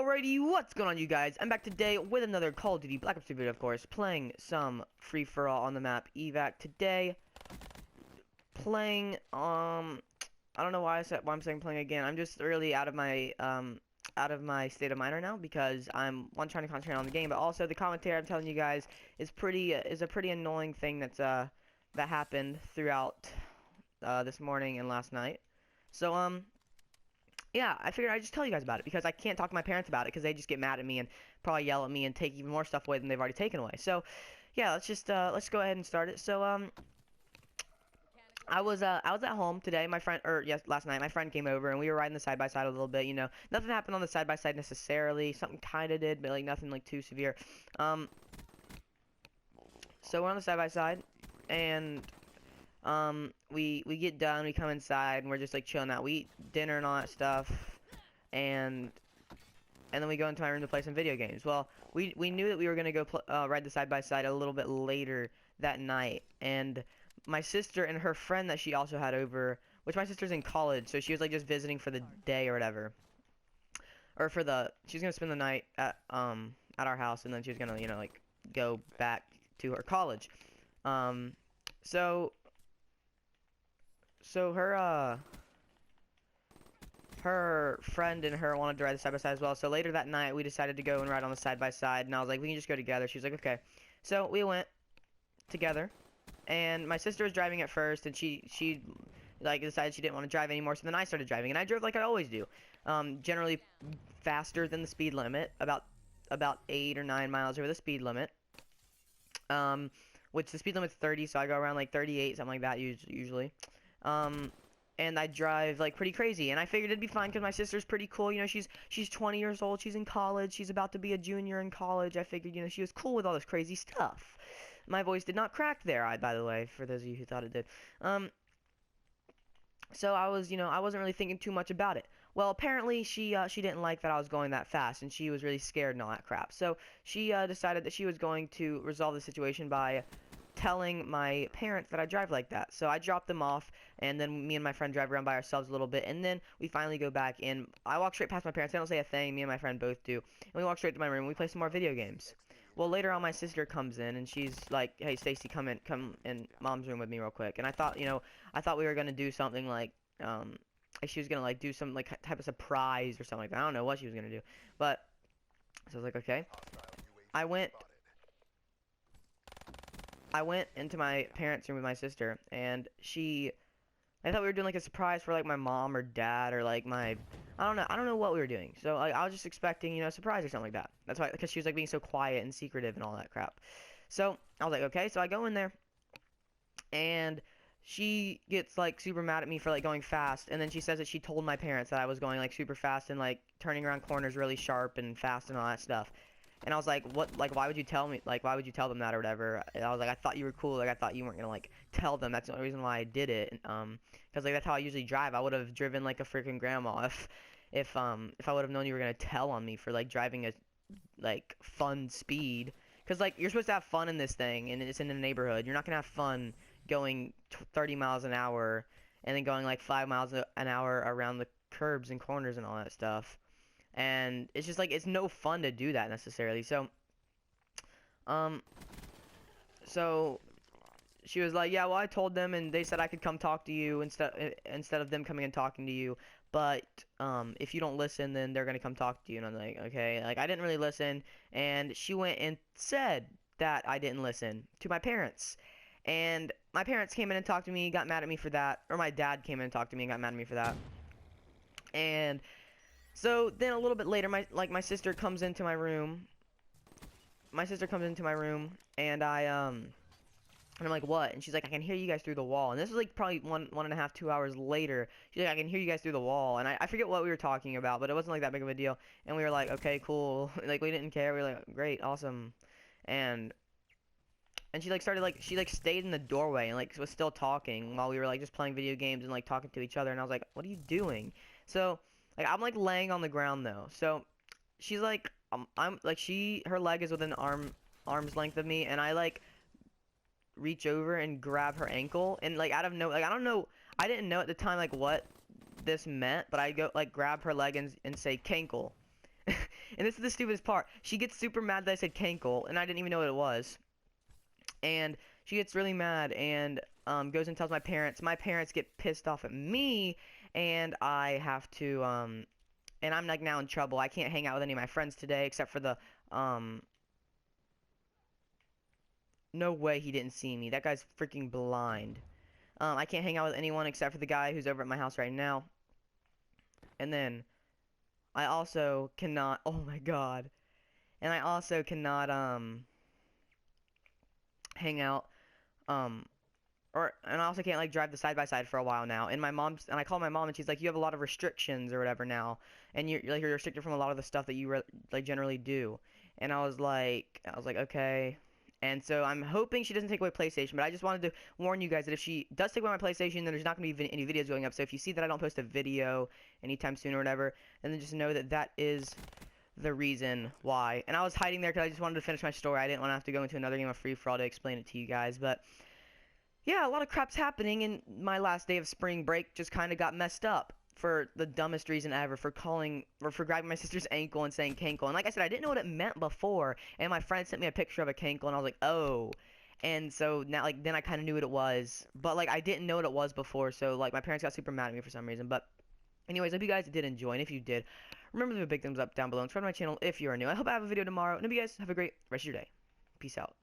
Alrighty, what's going on, you guys? I'm back today with another Call of Duty Black Ops 2 video, of course, playing some free-for-all on the map evac today. Playing, I don't know why I'm saying playing again. I'm just really out of my state of mind right now because I'm trying to concentrate on the game, but also the commentary I'm telling you guys is a pretty annoying thing that happened throughout this morning and last night. So yeah, I figured I'd just tell you guys about it because I can't talk to my parents about it because they just get mad at me and probably yell at me and take even more stuff away than they've already taken away. So, yeah, let's go ahead and start it. So, I was at home today. Last night my friend came over and we were riding the side by side a little bit. You know, nothing happened on the side by side necessarily. Something kind of did, but like nothing like too severe. So we're on the side by side and we get done, we come inside, and we're just like chilling out. We eat dinner and all that stuff, and then we go into my room to play some video games. Well, we knew that we were gonna go ride the side by side a little bit later that night, and my sister and her friend that she also had over, which my sister's in college, so she was like just visiting for the day or whatever, or she's gonna spend the night at our house, and then she was gonna like go back to her college. So her friend and her wanted to ride the side by side as well. So later that night we decided to go and ride on the side by side, and I was like, we can just go together. She was like, okay. So we went together, and my sister was driving at first, and she like decided she didn't want to drive anymore. So then I started driving, and I drove like I always do, generally faster than the speed limit, about 8 or 9 miles over the speed limit. Which the speed limit's 30, so I go around like 38, something like that usually. And I drive like pretty crazy, and I figured it'd be fine because my sister's pretty cool. You know, she's 20 years old, she's in college, she's about to be a junior in college. I figured, she was cool with all this crazy stuff. My voice did not crack there, by the way, for those of you who thought it did. So I wasn't really thinking too much about it. Well, apparently she didn't like that I was going that fast, and she was really scared and all that crap. So she decided that she was going to resolve the situation by telling my parents that I drive like that. So I dropped them off, and then me and my friend drive around by ourselves a little bit, and then we finally go back in. I walk straight past my parents. They don't say a thing. Me and my friend both do. And we walk straight to my room, and we play some more video games. Well, later on, my sister comes in, and she's like, hey, Stacy, come in Mom's room with me real quick. And I thought we were going to do something like, she was going to like do some like type of surprise or something like that. I don't know what she was going to do. But, so I was like, okay. I went into my parents' room with my sister, and I thought we were doing like a surprise for like my mom or dad or like I don't know what we were doing. So like, I was just expecting, a surprise or something like that. That's why, because she was like being so quiet and secretive and all that crap. So I was like, okay, so I go in there, and she gets like super mad at me for like going fast, and then she says that she told my parents that I was going like super fast and like turning around corners really sharp and fast and all that stuff. And I was like, what, like, why would you tell me, like, why would you tell them that or whatever? And I was like, I thought you were cool, like, I thought you weren't gonna, like, tell them. That's the only reason why I did it, because, like, that's how I usually drive. I would have driven like a freaking grandma if I would have known you were gonna tell on me for, like, driving a, like, fun speed. Because, like, you're supposed to have fun in this thing, and it's in the neighborhood. You're not gonna have fun going 30 miles an hour and then going, like, 5 miles an hour around the curbs and corners and all that stuff. And it's just like, it's no fun to do that necessarily. So so she was like, yeah, well, I told them, and they said I could come talk to you instead of them coming and talking to you. But if you don't listen, then they're gonna come talk to you. And I'm like, okay. Like, I didn't really listen, and she went and said that I didn't listen to my parents. And my parents came in and talked to me, got mad at me for that. Or my dad came in and talked to me and got mad at me for that. And so then a little bit later, my sister comes into my room. My sister comes into my room, and I'm like, what? And she's like, I can hear you guys through the wall. And this is like probably 1.5, 2 hours later. She's like, I can hear you guys through the wall. And I forget what we were talking about, but it wasn't like that big of a deal. And we were like, okay, cool. Like, we didn't care. We were like, great, awesome. And she like she like stayed in the doorway and like was still talking while we were like just playing video games and like talking to each other. And I was like, what are you doing? So like, I'm like laying on the ground though. So she's like, I'm like, her leg is within arm's length of me, and I like reach over and grab her ankle, and like out of no, like, I don't know, I didn't know at the time like what this meant, but I go like grab her leg and say cankle. And this is the stupidest part. She gets super mad that I said cankle, and I didn't even know what it was. And she gets really mad and goes and tells my parents. My parents get pissed off at me, and I have to and I'm like now in trouble. I can't hang out with any of my friends today except for the no way he didn't see me. That guy's freaking blind. I can't hang out with anyone except for the guy who's over at my house right now. And then I also cannot, oh my god. And I also cannot hang out and I also can't like drive the side by side for a while now. And I call my mom and she's like, you have a lot of restrictions or whatever now, and you're restricted from a lot of the stuff that you like generally do. And I was like okay. And so I'm hoping she doesn't take away PlayStation, but I just wanted to warn you guys that if she does take away my PlayStation, then there's not going to be any videos going up. So if you see that I don't post a video anytime soon or whatever, then just know that that is the reason why. And I was hiding there because I just wanted to finish my story. I didn't want to have to go into another game of free-for-all to explain it to you guys, but yeah, a lot of crap's happening, and my last day of spring break just kind of got messed up for the dumbest reason ever, for grabbing my sister's ankle and saying cankle. And like I said, I didn't know what it meant before, and my friend sent me a picture of a cankle, and I was like, oh. And so now, like, then I kind of knew what it was, but like I didn't know what it was before, so like my parents got super mad at me for some reason. But anyways, I hope you guys did enjoy, and if you did, remember to leave a big thumbs up down below and subscribe to my channel if you are new. I hope I have a video tomorrow, and hope you guys have a great rest of your day. Peace out.